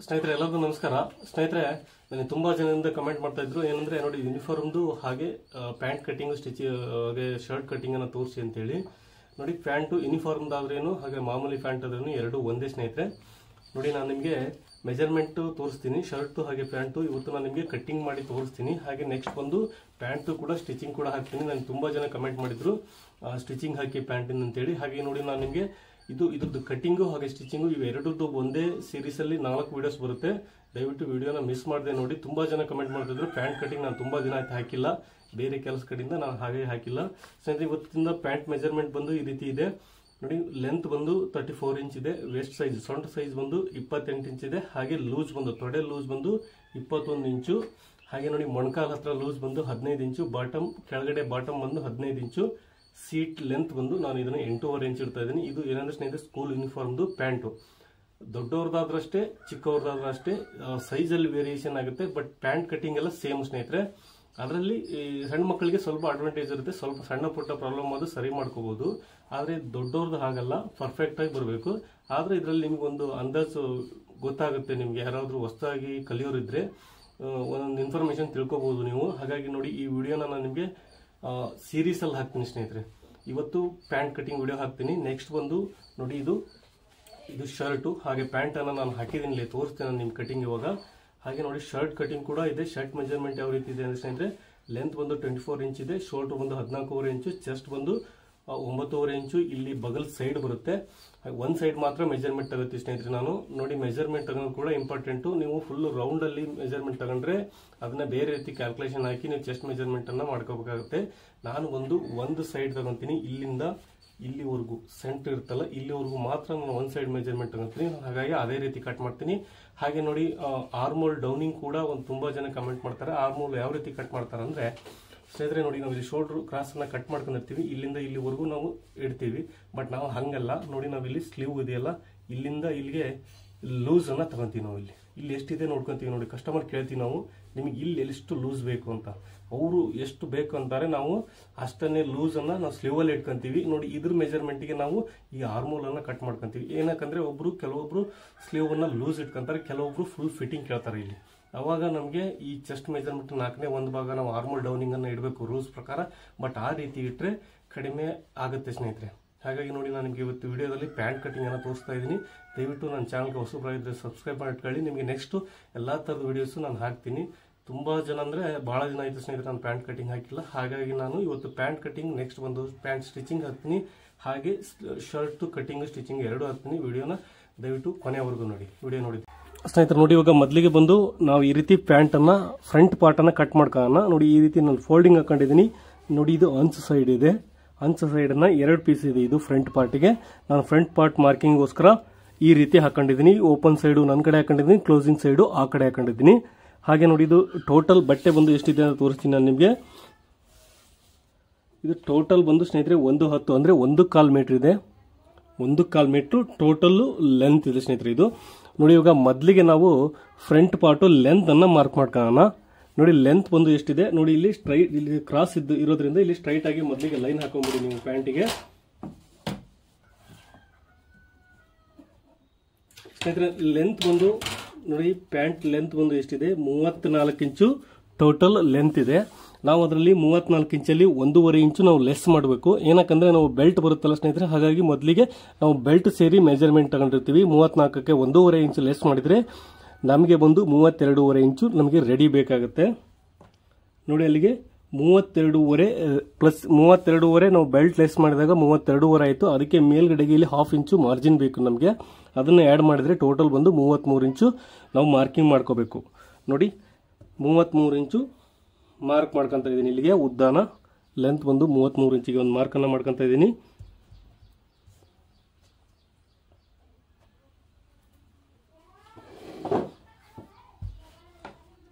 ಸ್ನೇಹಿತರೆ ಎಲ್ಲರಿಗೂ ನಮಸ್ಕಾರ. ಸ್ನೇಹಿತರೆ ನನಗೆ ತುಂಬಾ ಜನರಿಂದ ಕಮೆಂಟ್ ಮಾಡ್ತಾ ಇದ್ರು, ಏನಂದ್ರೆ ನೋಡಿ ಯೂನಿಫಾರ್ಮ್ದು ಹಾಗೆ ಪ್ಯಾಂಟ್ ಕಟಿಂಗ್ ಸ್ಟಿಚ್ ಹಾಗೆ ಶರ್ಟ್ ಕಟಿಂಗ್ ಅನ್ನು ತೋರಿಸಿ ಅಂತ ಹೇಳಿ. ನೋಡಿ ಪ್ಯಾಂಟು ಯೂನಿಫಾರ್ಮ್ದು ಆದ್ರೇನು ಹಾಗೆ ಮಾಮೂಲಿ ಪ್ಯಾಂಟ್ ಆದ್ರೇನು ಎರಡು ಒಂದೇ ಸ್ನೇಹಿತರೆ. ನೋಡಿ ನಾನು ನಿಮಗೆ ಮೆಜರ್ಮೆಂಟ್ ತೋರಿಸ್ತೀನಿ, ಶರ್ಟ್ ಹಾಗೆ ಪ್ಯಾಂಟು ಇವತ್ತು ನಾನು ನಿಮಗೆ ಕಟ್ಟಿಂಗ್ ಮಾಡಿ ತೋರಿಸ್ತೀನಿ. ಹಾಗೆ ನೆಕ್ಸ್ಟ್ ಬಂದು ಪ್ಯಾಂಟು ಕೂಡ ಸ್ಟಿಚಿಂಗ್ ಕೂಡ ಹಾಕ್ತೀನಿ. ನನಗೆ ತುಂಬಾ ಜನ ಕಮೆಂಟ್ ಮಾಡಿದ್ರು ಸ್ಟಿಚಿಂಗ್ ಹಾಕಿ ಪ್ಯಾಂಟಿನ ಅಂತೇಳಿ. ಹಾಗೆ ನೋಡಿ ನಾನು ನಿಮಗೆ ಇದ್ರದ್ದು ಕಟ್ಟಿಂಗು ಹಾಗೆ ಸ್ಟಿಚಿಂಗು ಇವೆರಡದ್ದು ಒಂದೇ ಸೀರೀಸ್ ಅಲ್ಲಿ 4 ವಿಡಿಯೋಸ್ ಬರುತ್ತೆ. ದಯವಿಟ್ಟು ವಿಡಿಯೋನ ಮಿಸ್ ಮಾಡದೆ ನೋಡಿ. ತುಂಬಾ ಜನ ಕಮೆಂಟ್ ಮಾಡ್ತಿದ್ರು ಪ್ಯಾಂಟ್ ಕಟಿಂಗ್ ನಾನು ತುಂಬಾ ದಿನ ಆಯ್ತು ಹಾಕಿಲ್ಲ, ಬೇರೆ ಕೆಲಸ ಕಡೆಯಿಂದ ನಾನು ಹಾಗೆ ಹಾಕಿಲ್ಲ. ಸ್ನೇಹಿತರೆ ಇವತ್ತಿಂದ ಪ್ಯಾಂಟ್ ಮೆಜರ್ಮೆಂಟ್ ಬಂದು ಈ ರೀತಿ ಇದೆ ನೋಡಿ. ಲೆಂತ್ ಬಂದು 34 ಇಂಚ್ ಇದೆ, ವೇಸ್ಟ್ ಸೈಜ್ ಸೊಂಟ ಸೈಜ್ ಬಂದು 28 ಇಂಚ್ ಇದೆ. ಹಾಗೆ ಲೂಸ್ ಬಂದು ತೊಡೆ ಲೂಸ್ ಬಂದು 21 ಇಂಚು. ಹಾಗೆ ನೋಡಿ ಮೊಣಕಾಲ್ ಹತ್ರ ಲೂಸ್ ಬಂದು 15 ಇಂಚು, ಬಾಟಮ್ ಕೆಳಗಡೆ ಬಾಟಮ್ ಬಂದು 15 ಇಂಚು. ಸೀಟ್ ಲೆಂತ್ ಬಂದು ನಾನು ಇದನ್ನು 8.5 ಇಂಚ್ ಇಡ್ತಾ ಇದ್ದೀನಿ. ಇದು ಏನಂದ್ರೆ ಸ್ನೇಹಿತರೆ ಸ್ಕೂಲ್ ಯೂನಿಫಾರ್ಮ್ದು ಪ್ಯಾಂಟು. ದೊಡ್ಡವ್ರದಾದ್ರಷ್ಟೇ ಚಿಕ್ಕವ್ರದಾದ್ರಷ್ಟೇ ಸೈಜಲ್ಲಿ ವೇರಿಯೇಷನ್ ಆಗುತ್ತೆ, ಬಟ್ ಪ್ಯಾಂಟ್ ಕಟಿಂಗ್ ಎಲ್ಲ ಸೇಮ್ ಸ್ನೇಹಿತರೆ. ಅದರಲ್ಲಿ ಸಣ್ಣ ಮಕ್ಕಳಿಗೆ ಸ್ವಲ್ಪ ಅಡ್ವಾಂಟೇಜ್ ಇರುತ್ತೆ, ಸ್ವಲ್ಪ ಸಣ್ಣ ಪುಟ್ಟ ಪ್ರಾಬ್ಲಮ್ ಅದು ಸರಿ ಮಾಡ್ಕೋಬಹುದು. ಆದರೆ ದೊಡ್ಡವ್ರದ್ದು ಹಾಗಲ್ಲ, ಪರ್ಫೆಕ್ಟ್ ಆಗಿ ಬರಬೇಕು. ಆದರೆ ಇದರಲ್ಲಿ ನಿಮ್ಗೊಂದು ಅಂದಾಜು ಗೊತ್ತಾಗುತ್ತೆ. ನಿಮ್ಗೆ ಯಾರಾದರೂ ಹೊಸದಾಗಿ ಕಲಿಯೋರಿದ್ರೆ ಒಂದೊಂದು ಇನ್ಫಾರ್ಮೇಶನ್ ತಿಳ್ಕೊಬಹುದು ನೀವು. ಹಾಗಾಗಿ ನೋಡಿ ಈ ವಿಡಿಯೋನ ನಾನು ನಿಮಗೆ ಸೀರೀಸ್ ಅಲ್ಲಿ ಹಾಕ್ತೀನಿ ಸ್ನೇಹಿತರೆ. ಇವತ್ತು ಪ್ಯಾಂಟ್ ಕಟಿಂಗ್ ವಿಡಿಯೋ ಹಾಕ್ತೀನಿ. ನೆಕ್ಸ್ಟ್ ಬಂದು ನೋಡಿ ಇದು ಶರ್ಟು ಹಾಗೆ ಪ್ಯಾಂಟ್ ಅನ್ನ ನಾನು ಹಾಕಿದ್ದೀನಿ, ತೋರಿಸ್ತೇನೆ ನಿಮ್ ಕಟಿಂಗ್ ಇವಾಗ. ಹಾಗೆ ನೋಡಿ ಶರ್ಟ್ ಕಟಿಂಗ್ ಕೂಡ ಇದೆ. ಶರ್ಟ್ ಮೆಜರ್ಮೆಂಟ್ ಯಾವ ರೀತಿ ಇದೆ ಅಂದ್ರೆ ಲೆಂತ್ ಬಂದು 24 ಇಂಚ್ ಇದೆ, ಶೋಲ್ಡರ್ ಬಂದು 14.5 ಇಂಚು, ಚೆಸ್ಟ್ ಬಂದು 9.5 ಇಂಚು. ಇಲ್ಲಿ ಬಗಲ್ ಸೈಡ್ ಬರುತ್ತೆ, ಒಂದ್ ಸೈಡ್ ಮಾತ್ರ ಮೆಜರ್ಮೆಂಟ್ ತಗುತ್ತೆ ಸ್ನೇಹಿತರೆ. ನಾನು ನೋಡಿ ಮೆಜರ್ಮೆಂಟ್ ತಗೊಂಡು ಕೂಡ ಇಂಪಾರ್ಟೆಂಟು. ನೀವು ಫುಲ್ ರೌಂಡ್ ಅಲ್ಲಿ ಮೆಜರ್ಮೆಂಟ್ ತಗೊಂಡ್ರೆ ಅದನ್ನ ಬೇರೆ ರೀತಿ ಕ್ಯಾಲ್ಕುಲೇಷನ್ ಹಾಕಿ ನೀವು ಚೆಸ್ಟ್ ಮೆಜರ್ಮೆಂಟ್ ಅನ್ನ ಮಾಡ್ಕೋಬೇಕಾಗುತ್ತೆ. ನಾನು ಒಂದು ಸೈಡ್ ತಗೊಂತೀನಿ, ಇಲ್ಲಿಂದ ಇಲ್ಲಿವರೆಗೂ ಸೆಂಟರ್ ಇರ್ತಲ್ಲ ಇಲ್ಲಿವರೆಗೂ ಮಾತ್ರ ನಾನು ಒಂದ್ ಸೈಡ್ ಮೆಜರ್ಮೆಂಟ್ ತಗೊಂತೀನಿ. ಹಾಗಾಗಿ ಅದೇ ರೀತಿ ಕಟ್ ಮಾಡ್ತೀನಿ. ಹಾಗೆ ನೋಡಿ ಆರ್ಮೋಲ್ ಡೌನಿಂಗ್ ಕೂಡ ತುಂಬಾ ಜನ ಕಮೆಂಟ್ ಮಾಡ್ತಾರೆ. ಆರ್ಮೋಲ್ ಯಾವ ರೀತಿ ಕಟ್ ಮಾಡ್ತಾರೆ ಅಂದ್ರೆ ಸ್ನೇಹಿತರೆ ನೋಡಿ ನಾವು ಇಲ್ಲಿ ಶೋಲ್ಡರ್ ಕ್ರಾಸ್ ಅನ್ನ ಕಟ್ ಮಾಡ್ಕೊಂಡಿರ್ತೀವಿ, ಇಲ್ಲಿಂದ ಇಲ್ಲಿವರೆಗೂ ನಾವು ಇಡ್ತೀವಿ. ಬಟ್ ನಾವು ಹಂಗಲ್ಲ, ನೋಡಿ ನಾವು ಇಲ್ಲಿ ಸ್ಲೀವ್ ಇದೆಯಲ್ಲ ಇಲ್ಲಿಂದ ಇಲ್ಲಿಗೆ ಲೂಸ್ ಅನ್ನ ತಗೊಂತೀವಿ. ನಾವು ಇಲ್ಲಿ ಎಷ್ಟಿದೆ ನೋಡ್ಕೊಂತೀವಿ. ನೋಡಿ ಕಸ್ಟಮರ್ ಕೇಳ್ತೀವಿ ನಾವು, ನಿಮಗೆ ಇಲ್ಲಿ ಎಷ್ಟು ಲೂಸ್ ಬೇಕು ಅಂತ. ಅವರು ಎಷ್ಟು ಬೇಕು ಅಂತಾರೆ, ನಾವು ಅಷ್ಟನ್ನೇ ಲೂಸ್ ಅನ್ನ ನಾವು ಸ್ಲೀವ್ ಅಲ್ಲಿ ಇಟ್ಕೊಂತೀವಿ. ನೋಡಿ ಇದ್ರ ಮೆಜರ್ಮೆಂಟ್ ಗೆ ನಾವು ಈ ಆರ್ಮೋಲ್ ಅನ್ನ ಕಟ್ ಮಾಡ್ಕೊಂತೀವಿ. ಏನಕ್ಕಂದ್ರೆ ಕೆಲವೊಬ್ರು ಸ್ಲೀವ್ ಅನ್ನ ಲೂಸ್ ಇಟ್ಕೊಂತಾರೆ, ಕೆಲವೊಬ್ರು ಫುಲ್ ಫಿಟ್ಟಿಂಗ್ ಕೇಳ್ತಾರೆ. ಇಲ್ಲಿ ಅವಾಗ ನಮಗೆ ಈ ಚೆಸ್ಟ್ ಮೆಜರ್ಮೆಂಟ್ 4ನೇ ಒಂದು ಭಾಗ ನಾವು ಆರ್ಮೋಲ್ ಡೌನಿಂಗ್ ಅನ್ನ ಇಡಬೇಕು ರೂಲ್ಸ್ ಪ್ರಕಾರ. ಬಟ್ ಆ ರೀತಿ ಇಟ್ರೆ ಕಡಿಮೆ ಆಗುತ್ತೆ ಸ್ನೇಹಿತರೆ. ಹಾಗಾಗಿ ನೋಡಿ ನಾನು ನಿಮಗೆ ಇವತ್ತು ವಿಡಿಯೋದಲ್ಲಿ ಪ್ಯಾಂಟ್ ಕಟಿಂಗ್ ಅನ್ನ ತೋರಿಸ್ತಾ ಇದ್ದೀನಿ. ದಯವಿಟ್ಟು ನನ್ನ ಚಾನಲ್ಗೆ ಹೊಸಬರಾಗಿದ್ರೆ ಸಬ್ಸ್ಕ್ರೈಬ್ ಮಾಡ್ಕೊಳ್ಳಿ. ನಿಮಗೆ ನೆಕ್ಸ್ಟ್ ಎಲ್ಲಾ ತರದ ವಿಡಿಯೋಸ್ ನಾನು ಹಾಕ್ತೀನಿ. ತುಂಬಾ ಜನ ಅಂದ್ರೆ ಬಹಳ ದಿನ ಆಯ್ತು ಸ್ನೇಹಿತರೆ ನಾನು ಪ್ಯಾಂಟ್ ಕಟಿಂಗ್ ಹಾಕಿಲ್ಲ. ಹಾಗಾಗಿ ನಾನು ಇವತ್ತು ಪ್ಯಾಂಟ್ ಕಟಿಂಗ್, ನೆಕ್ಸ್ಟ್ ಒಂದು ಪ್ಯಾಂಟ್ ಸ್ಟಿಚಿಂಗ್ ಹಾಕ್ತೀನಿ. ಹಾಗೆ ಶರ್ಟ್ ಕಟಿಂಗ್ ಸ್ಟಿಚಿಂಗ್ ಎರಡು ಹಾಕ್ತೀನಿ. ವಿಡಿಯೋನ ದಯವಿಟ್ಟು ಕೊನೆವರೆಗೂ ನೋಡಿ. ವಿಡಿಯೋ ನೋಡಿ ಸ್ನೇಹಿತರೆ. ನೋಡಿ ಇವಾಗ ಮೊದಲಿಗೆ ಬಂದು ನಾವು ಈ ರೀತಿ ಪ್ಯಾಂಟ್ ಅನ್ನ ಫ್ರಂಟ್ ಪಾರ್ಟ್ ಅನ್ನ ಕಟ್ ಮಾಡ್ಕೊಳ್ಳೋಣ. ನೋಡಿ ಈ ರೀತಿ ನಾನು ಫೋಲ್ಡಿಂಗ್ ಹಾಕೊಂಡಿದ್ದೀನಿ. ನೋಡಿ ಇದು ಅಂಚು ಸೈಡ್ ಇದೆ, ಅಂಚು ಸೈಡ್ ಅನ್ನ 2 ಪೀಸ್ ಇದೆ. ಇದು ಫ್ರಂಟ್ ಪಾರ್ಟ್ಗೆ ನಾನು ಫ್ರಂಟ್ ಪಾರ್ಟ್ ಮಾರ್ಕಿಂಗ್ಗೋಸ್ಕರ ಈ ರೀತಿ ಹಾಕೊಂಡಿದ್ದೀನಿ. ಓಪನ್ ಸೈಡು ನನ್ನ ಕಡೆ ಹಾಕೊಂಡಿದ್ದೀನಿ, ಕ್ಲೋಸಿಂಗ್ ಸೈಡು ಆ ಕಡೆ ಹಾಕೊಂಡಿದ್ದೀನಿ. ಹಾಗೆ ನೋಡಿ ಇದು ಟೋಟಲ್ ಬಟ್ಟೆ ಬಂದು ಎಷ್ಟಿದೆ ಅಂತ ತೋರಿಸ್ತೀನಿ ನಾನು ನಿಮಗೆ. ಇದು ಟೋಟಲ್ ಬಂದು ಸ್ನೇಹಿತರೆ 1.10 ಅಂದ್ರೆ 1.25 ಮೀಟರ್ ಇದೆ. 1.25 ಮೀಟರ್ ಟೋಟಲ್ ಲೆಂತ್ ಇದೆ ಸ್ನೇಹಿತರೆ ಇದು. ನೋಡಿ ಇವಾಗ ಮೊದಲಿಗೆ ನಾವು ಫ್ರಂಟ್ ಪಾರ್ಟ್ ಲೆಂತ್ ಅನ್ನ ಮಾರ್ಕ್ ಮಾಡ್ಕೊಳ್ಳೋಣ. ನೋಡಿ ಲೆಂತ್ ಬಂದು ಎಷ್ಟಿದೆ ನೋಡಿ. ಇಲ್ಲಿ ಸ್ಟ್ರೈಟ್ ಇಲ್ಲಿ ಕ್ರಾಸ್ ಇರೋದ್ರಿಂದ ಇಲ್ಲಿ ಸ್ಟ್ರೈಟ್ ಆಗಿ ಮೊದಲಿಗೆ ಲೈನ್ ಹಾಕೊಂಡ್ಬಿಡಿ ನೀವು ಪ್ಯಾಂಟಿಗೆ. ಸ್ನೇಹಿತರೆ ಲೆಂತ್ ಬಂದು ನೋಡಿ ಪ್ಯಾಂಟ್ ಲೆಂತ್ ಬಂದು ಎಷ್ಟಿದೆ 34 ಇಂಚು ಟೋಟಲ್ ಲೆಂತ್ ಇದೆ. ನಾವು ಅದರಲ್ಲಿ 34 ಇಂಚಲ್ಲಿ 1.5 ಇಂಚು ನಾವು ಲೆಸ್ ಮಾಡಬೇಕು. ಏನಕ್ಕಂದ್ರೆ ನಾವು ಬೆಲ್ಟ್ ಬರುತ್ತಲ್ಲ ಸ್ನೇಹಿತರೆ, ಹಾಗಾಗಿ ಮೊದಲಿಗೆ ನಾವು ಬೆಲ್ಟ್ ಸೇರಿ ಮೆಜರ್ಮೆಂಟ್ ತಗೊಂಡಿರ್ತೀವಿ. 34ಕ್ಕೆ 1.5 ಇಂಚು ಲೆಸ್ ಮಾಡಿದ್ರೆ ನಮಗೆ ಬಂದು 32.5 ಇಂಚು ನಮಗೆ ರೆಡಿ ಬೇಕಾಗುತ್ತೆ. ನೋಡಿ ಅಲ್ಲಿಗೆ 32.5 ಪ್ಲಸ್ 32.5 ನಾವು ಬೆಲ್ಟ್ ಲೆಸ್ ಮಾಡಿದಾಗ 32.5 ಆಯಿತು. ಅದಕ್ಕೆ ಮೇಲ್ಗಡೆಗೆ ಇಲ್ಲಿ 1/2 ಇಂಚು ಮಾರ್ಜಿನ್ ಬೇಕು ನಮಗೆ. ಅದನ್ನ ಆ್ಯಡ್ ಮಾಡಿದ್ರೆ ಟೋಟಲ್ ಬಂದು 33 ಇಂಚು ನಾವು ಮಾರ್ಕಿಂಗ್ ಮಾಡ್ಕೋಬೇಕು. ನೋಡಿ 33 ಇಂಚು ಮಾರ್ಕ್ ಮಾಡ್ಕೊಂತ ಇದ್ದೀನಿ. ಇಲ್ಲಿಗೆ ಉದ್ದಾನ ಲೆಂತ್ ಬಂದು 33 ಇಂಚಿಗೆ ಒಂದು ಮಾರ್ಕ್ ಅನ್ನ ಮಾಡ್ಕೊಂತ ಇದ್ದೀನಿ.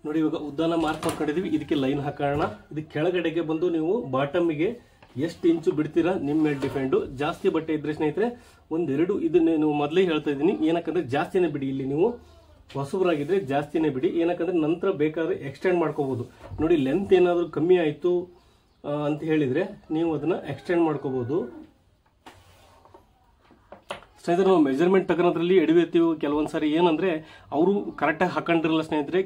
ನೋಡಿ ಇವಾಗ ಉದ್ದಾನ ಮಾರ್ಕ್ ಮಾಡ್ಕೊಂಡಿದೀವಿ. ಇದಕ್ಕೆ ಲೈನ್ ಹಾಕೋಣ. ಇದಕ್ಕೆ ಕೆಳಗಡೆಗೆ ಬಂದು ನೀವು ಬಾಟಮ್ಗೆ ಎಷ್ಟು ಇಂಚು ಬಿಡ್ತೀರಾ ನಿಮ್ಮ ಮೇಲೆ ಡಿಪೆಂಡ್. ಜಾಸ್ತಿ ಬಟ್ಟೆ ಇದ್ರೆ ಸ್ನೇಹಿತರೆ 1-2 ಇದನ್ನ ಮೊದಲೇ ಹೇಳ್ತಾ ಇದ್ದೀನಿ. ಏನಕ್ಕಂದ್ರೆ ಜಾಸ್ತಿನೇ ಬಿಡಿ. ಇಲ್ಲಿ ನೀವು ಹೊಸಬರಾಗಿದ್ರೆ ಜಾಸ್ತಿನೇ ಬಿಡಿ. ಏನಕ್ಕಂದ್ರೆ ನಂತರ ಬೇಕಾದ್ರೆ ಎಕ್ಸ್ಟೆಂಡ್ ಮಾಡ್ಕೋಬಹುದು. ನೋಡಿ ಲೆಂತ್ ಏನಾದ್ರು ಕಮ್ಮಿ ಆಯ್ತು ಅಂತ ಹೇಳಿದ್ರೆ ನೀವು ಅದನ್ನ ಎಕ್ಸ್ಟೆಂಡ್ ಮಾಡ್ಕೋಬಹುದು. ಸ್ನೇಹಿತರೆ, ನಾವು ಮೆಜರ್ಮೆಂಟ್ ತಗೊಳೋದ್ರಲ್ಲಿ ಎಡವಿರ್ತೀವಿ ಕೆಲವೊಂದು ಸಾರಿ. ಏನಂದ್ರೆ ಅವರು ಕರೆಕ್ಟಾಗಿ ಹಾಕೊಂಡಿರಲ್ಲ ಸ್ನೇಹಿತರೆ.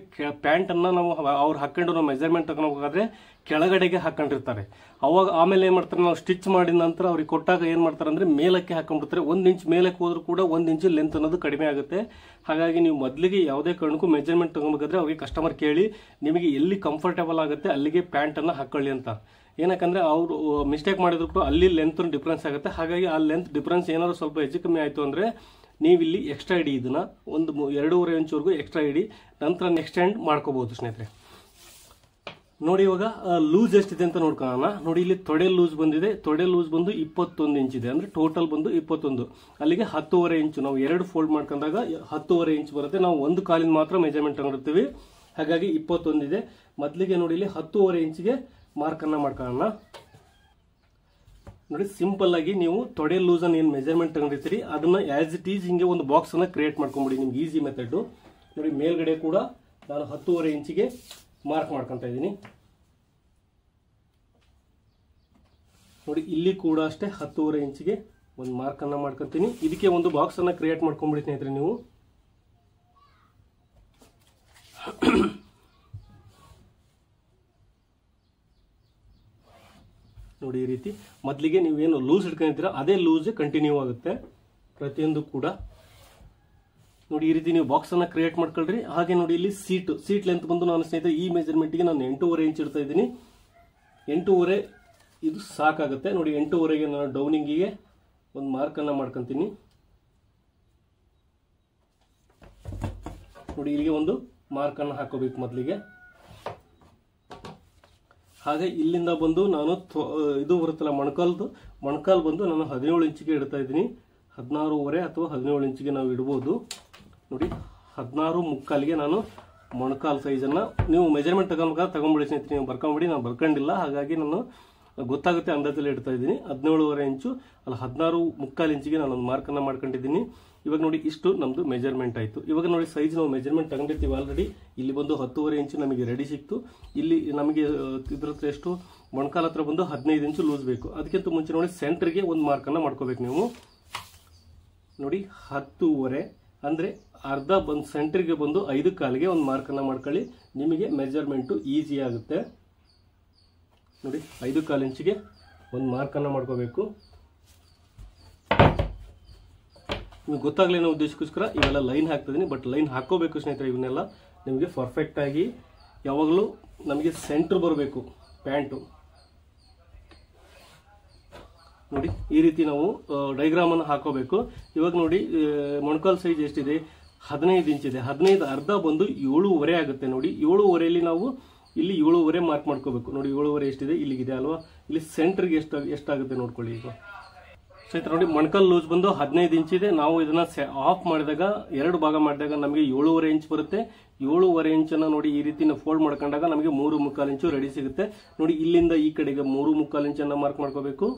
ಪ್ಯಾಂಟನ್ನು ನಾವು ಅವ್ರು ಹಾಕೊಂಡು ನಾವು ಮೆಜರ್ಮೆಂಟ್ ತಗೊಳೋಕಾದ್ರೆ ಕೆಳಗಡೆಗೆ ಹಾಕೊಂಡಿರ್ತಾರೆ. ಅವಾಗ ಆಮೇಲೆ ಏನು ಮಾಡ್ತಾರೆ, ನಾವು ಸ್ಟಿಚ್ ಮಾಡಿದ ನಂತರ ಅವ್ರಿಗೆ ಕೊಟ್ಟಾಗ ಏನು ಮಾಡ್ತಾರೆ ಅಂದರೆ ಮೇಲಕ್ಕೆ ಹಾಕೊಂಡ್ಬಿಡ್ತಾರೆ. 1 ಇಂಚ್ ಮೇಲಕ್ಕೆ ಹೋದ್ರೂ ಕೂಡ 1 ಇಂಚ್ ಲೆಂತ್ ಅನ್ನೋದು ಕಡಿಮೆ ಆಗುತ್ತೆ. ಹಾಗಾಗಿ ನೀವು ಮೊದಲಿಗೆ ಯಾವುದೇ ಕಾರಣಕ್ಕೂ ಮೆಜರ್ಮೆಂಟ್ ತಗೊಬೇಕಾದ್ರೆ ಅವ್ರಿಗೆ ಕಸ್ಟಮರ್ ಕೇಳಿ ನಿಮಗೆ ಎಲ್ಲಿ ಕಂಫರ್ಟೇಬಲ್ ಆಗುತ್ತೆ ಅಲ್ಲಿಗೆ ಪ್ಯಾಂಟನ್ನು ಹಾಕೊಳ್ಳಿ ಅಂತ. ಏನಕ್ಕಂದ್ರೆ ಅವರು ಮಿಸ್ಟೇಕ್ ಮಾಡಿದ್ರು ಕೂಡ ಅಲ್ಲಿ ಲೆಂತ್ ಡಿಫ್ರೆನ್ಸ್ ಆಗುತ್ತೆ. ಹಾಗಾಗಿ ಆ ಲೆಂತ್ ಡಿಫ್ರೆನ್ಸ್ ಏನಾದ್ರು ಸ್ವಲ್ಪ ಹೆಚ್ಚು ಕಮ್ಮಿ ಆಯಿತು ಅಂದರೆ ನೀವಿಲ್ಲಿ ಎಕ್ಸ್ಟ್ರಾ ಇಡಿ, ಇದನ್ನ ಒಂದು 2.5 ಇಂಚ್ವರೆಗೂ ಎಕ್ಸ್ಟ್ರಾ ಇಡಿ, ನಂತರ ಎಕ್ಸ್ಟೆಂಡ್ ಮಾಡ್ಕೋಬಹುದು ಸ್ನೇಹಿತರೆ. ನೋಡಿ ಇವಾಗ ಲೂಸ್ ಎಷ್ಟಿದೆ ಅಂತ ನೋಡ್ಕೊಳ್ಳೋಣ. ನೋಡಿ ಇಲ್ಲಿ ತೊಡೆ ಲೂಸ್ ಬಂದಿದೆ. ತೊಡೆ ಲೂಸ್ ಬಂದು 21 ಇಂಚ್ ಇದೆ. ಅಂದ್ರೆ ಟೋಟಲ್ ಬಂದು 21. ಅಲ್ಲಿಗೆ 10.5 ಇಂಚು. ನಾವು 2 ಫೋಲ್ಡ್ ಮಾಡ್ಕೊಂಡಾಗ 10.5 ಇಂಚ್ ಬರುತ್ತೆ. ನಾವು ಒಂದು ಕಾಲಿನ ಮಾತ್ರ ಮೆಜರ್ಮೆಂಟ್ ತಗೊಂಡಿರ್ತೀವಿ. ಹಾಗಾಗಿ 21 ಇದೆ. ಮೊದಲಿಗೆ ನೋಡಿ ಇಲ್ಲಿ 10.5 ಇಂಚಿಗೆ ಮಾರ್ಕನ್ನು ಮಾಡ್ಕೊಳ್ಳೋಣ. ನೋಡಿ ಸಿಂಪಲ್ ಆಗಿ ನೀವು ತೊಡೆ ಲೂಸ್ ಅನ್ನು ಏನು ಮೆಜರ್ಮೆಂಟ್ ತಗೊಂಡಿರ್ತೀರಿ ಅದನ್ನ ಆಸ್ ಇಟ್ ಈಸ್ ಹಿಂಗೆ ಒಂದು ಬಾಕ್ಸ್ ಅನ್ನ ಕ್ರಿಯೇಟ್ ಮಾಡ್ಕೊಂಬಿಡಿ. ನಿಮ್ಗೆ ಈಸಿ ಮೆಥಡ್. ನೋಡಿ ಮೇಲ್ಗಡೆ ಕೂಡ ನಾನು 10.5 ಇಂಚಿಗೆ ಮಾರ್ಕ್ ಮಾಡ್ಕೊಂತ ಇದ್ದೀನಿ. ನೋಡಿ ಇಲ್ಲಿ ಕೂಡ ಅಷ್ಟೇ 10.5 ಇಂಚಿಗೆ ಒಂದು ಮಾರ್ಕ್ ಅನ್ನ ಮಾಡ್ಕೊಂತೀನಿ. ಇದಕ್ಕೆ ಒಂದು ಬಾಕ್ಸ್ ಅನ್ನ ಕ್ರಿಯೇಟ್ ಮಾಡ್ಕೊಂಬಿಡಿ ಸ್ನೇಹಿತರೆ ನೀವು. ನೋಡಿ ಈ ರೀತಿ ಮೊದಲಿಗೆ ನೀವೇನು ಲೂಸ್ ಇಟ್ಕೊಂಡಿರ್ತೀರ ಅದೇ ಲೂಸ್ ಕಂಟಿನ್ಯೂ ಆಗುತ್ತೆ ಪ್ರತಿಯೊಂದು ಕೂಡ. ನೋಡಿ ಈ ರೀತಿ ನೀವು ಬಾಕ್ಸ್ ಅನ್ನ ಕ್ರಿಯೇಟ್ ಮಾಡ್ಕೊಳ್ರಿ. ಹಾಗೆ ನೋಡಿ ಇಲ್ಲಿ ಸೀಟ್ ಲೆಂತ್ ಬಂದು ನಾನು ಸ್ನೇಹಿತರೆ ಈ ಮೆಜರ್ಮೆಂಟ್ಗೆ ನಾನು 8.5 ಇಂಚ್ ಇಡ್ತಾ ಇದ್ದೀನಿ. 8.5 ಇದು ಸಾಕಾಗುತ್ತೆ. ನೋಡಿ 8.5ಗೆ ನಾನು ಡೌನಿಂಗಿಗೆ ಒಂದು ಮಾರ್ಕ್ ಅನ್ನ ಮಾಡ್ಕೊಂತೀನಿ. ನೋಡಿ ಇಲ್ಲಿಗೆ ಒಂದು ಮಾರ್ಕ್ ಅನ್ನ ಹಾಕೋಬೇಕು ಮೊದಲಿಗೆ. ಹಾಗೆ ಇಲ್ಲಿಂದ ಬಂದು ನಾನು ಇದು ಬರುತ್ತಲ್ಲ ಮೊಣಕಾಲ್ ಬಂದು ನಾನು 17 ಇಂಚಿಗೆ ಇಡ್ತಾ ಇದ್ದೀನಿ. 16.5 ಅಥವಾ 17 ಇಂಚಿಗೆ ನಾವು ಇಡ್ಬೋದು. ನೋಡಿ 16.75ಗೆ ನಾನು ಮೊಣಕಾಲ್ ಸೈಜನ್ನು ನೀವು ಮೆಜರ್ಮೆಂಟ್ ತಗೊಂಡ್ಬಿಡಿ ಸ್ನೇಹಿತರೆ. ನೀವು ಬರ್ಕೊಂಬಿಡಿ, ನಾನು ಬರ್ಕೊಂಡಿಲ್ಲ. ಹಾಗಾಗಿ ನಾನು ಗೊತ್ತಾಗುತ್ತೆ ಅಂದಾಜಲ್ಲಿ ಇಡ್ತಾ ಇದ್ದೀನಿ. 17.5 ಇಂಚು ಅಲ್ಲ 16.75 ಇಂಚಿಗೆ ನಾನು ಒಂದು ಮಾರ್ಕನ್ನು ಮಾಡ್ಕೊಂಡಿದ್ದೀನಿ. ಇವಾಗ ನೋಡಿ ಇಷ್ಟು ನಮ್ದು ಮೆಜರ್ಮೆಂಟ್ ಆಯಿತು. ಇವಾಗ ನೋಡಿ ಸೈಜ್ ನಾವು ಮೆಜರ್ಮೆಂಟ್ ತಗೊಂಡಿರ್ತೀವಿ ಆಲ್ರೆಡಿ. ಇಲ್ಲಿ ಬಂದು 10.5 ಇಂಚು ನಮಗೆ ರೆಡಿ ಸಿಕ್ತು. ಇಲ್ಲಿ ನಮಗೆ ಇದ್ರ ಹತ್ರ ಎಷ್ಟು ಮೊಣಕಾಲ ಹತ್ರ ಬಂದು 15 ಇಂಚು ಲೂಸ್ ಬೇಕು. ಅದಕ್ಕಿಂತ ಮುಂಚೆ ನೋಡಿ ಸೆಂಟ್ರಿಗೆ ಒಂದು ಮಾರ್ಕನ್ನು ಮಾಡ್ಕೋಬೇಕು ನೀವು. ನೋಡಿ 10.5 ಅಂದರೆ ಅರ್ಧ ಬಂದು ಸೆಂಟ್ರಿಗೆ ಬಂದು 5 ಕಾಲಿಗೆ ಒಂದು ಮಾರ್ಕನ್ನು ಮಾಡ್ಕೊಳ್ಳಿ. ನಿಮಗೆ ಮೆಜರ್ಮೆಂಟು ಈಸಿ ಆಗುತ್ತೆ. ನೋಡಿ 5.25 ಇಂಚಿಗೆ ಒಂದು ಮಾರ್ಕನ್ನು ಮಾಡ್ಕೋಬೇಕು. ನಿಮ್ಗೆ ಗೊತ್ತಾಗಲಿ ಅನ್ನೋ ಉದ್ದೇಶಕ್ಕೋಸ್ಕರ ಇವೆಲ್ಲ ಲೈನ್ ಹಾಕ್ತಿದ್ದೀನಿ. ಬಟ್ ಲೈನ್ ಹಾಕೋಬೇಕು ಸ್ನೇಹಿತರೆ. ಇವನ್ನೆಲ್ಲ ನಿಮಗೆ ಪರ್ಫೆಕ್ಟ್ ಆಗಿ ಯಾವಾಗಲೂ ನಮಗೆ ಸೆಂಟ್ರ್ ಬರಬೇಕು ಪ್ಯಾಂಟು. ನೋಡಿ ಈ ರೀತಿ ನಾವು ಡೈಗ್ರಾಮ್ ಅನ್ನು ಹಾಕೋಬೇಕು. ಇವಾಗ ನೋಡಿ ಮೊಣಕಾಲ್ ಸೈಜ್ ಎಷ್ಟಿದೆ, 15 ಇಂಚ್ ಇದೆ. 15 ಅರ್ಧ ಬಂದು 7.5 ಆಗುತ್ತೆ. ನೋಡಿ 7.5ಯಲ್ಲಿ ನಾವು ಇಲ್ಲಿ 7.5 ಮಾರ್ಕ್ ಮಾಡ್ಕೋಬೇಕು. ನೋಡಿ 7.5 ಎಷ್ಟಿದೆ, ಇಲ್ಲಿಗಿದೆ ಅಲ್ವಾ. ಇಲ್ಲಿ ಸೆಂಟ್ರಿಗೆ ಎಷ್ಟಾಗುತ್ತೆ ನೋಡ್ಕೊಳ್ಳಿ. ಈಗ ಸ್ನೇಹಿತರೆ ನೋಡಿ ಮೊಣಕಾಲ್ ಲೂಸ್ ಬಂದು 15 ಇಂಚ್ ಇದೆ. ನಾವು ಇದನ್ನ ಆಫ್ ಮಾಡಿದಾಗ 2 ಭಾಗ ಮಾಡಿದಾಗ ನಮಗೆ 7.5 ಇಂಚ್ ಬರುತ್ತೆ. 7.5 ಇಂಚನ್ನು ನೋಡಿ ಈ ರೀತಿ ನಾವು ಫೋಲ್ಡ್ ಮಾಡ್ಕೊಂಡಾಗ ನಮಗೆ 3.25 ಇಂಚು ರೆಡಿ ಸಿಗುತ್ತೆ. ನೋಡಿ ಇಲ್ಲಿಂದ ಈ ಕಡೆಗೆ 3.25 ಇಂಚನ್ನು ಮಾರ್ಕ್ ಮಾಡ್ಕೋಬೇಕು.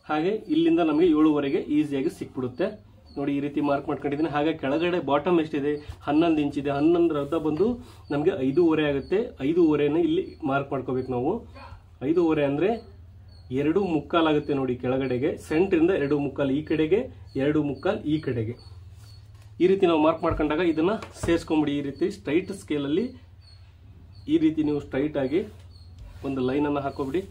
ಹಾಗೆ ಇಲ್ಲಿಂದ ನಮಗೆ 7.5ಗೆ ಈಸಿಯಾಗಿ ಸಿಕ್ಬಿಡುತ್ತೆ. ನೋಡಿ ಈ ರೀತಿ ಮಾರ್ಕ್ ಮಾಡ್ಕೊಂಡಿದ್ದೀನಿ. ಹಾಗೆ ಕೆಳಗಡೆ ಬಾಟಮ್ ಎಷ್ಟಿದೆ, 11 ಇಂಚ್ ಇದೆ. 11 ಅರ್ಧ ಬಂದು ನಮಗೆ 5.5 ಆಗುತ್ತೆ. 5.5ನ ಇಲ್ಲಿ ಮಾರ್ಕ್ ಮಾಡ್ಕೋಬೇಕು ನಾವು. 5.5 ಅಂದರೆ 2.25 ಆಗುತ್ತೆ. ನೋಡಿ ಕೆಳಗಡೆಗೆ ಸೆಂಟ್ರಿಂದ 2.25 ಈ ಕಡೆಗೆ, 2.25 ಈ ಕಡೆಗೆ. ಈ ರೀತಿ ನಾವು ಮಾರ್ಕ್ ಮಾಡ್ಕೊಂಡಾಗ ಇದನ್ನ ಸೇರಿಸ್ಕೊಂಬಿಡಿ. ಈ ರೀತಿ ಸ್ಟ್ರೈಟ್ ಸ್ಕೇಲಲ್ಲಿ ಈ ರೀತಿ ನೀವು ಸ್ಟ್ರೈಟ್ ಆಗಿ ಒಂದು ಲೈನ್ ಅನ್ನು ಹಾಕೋಬಿಡಿ.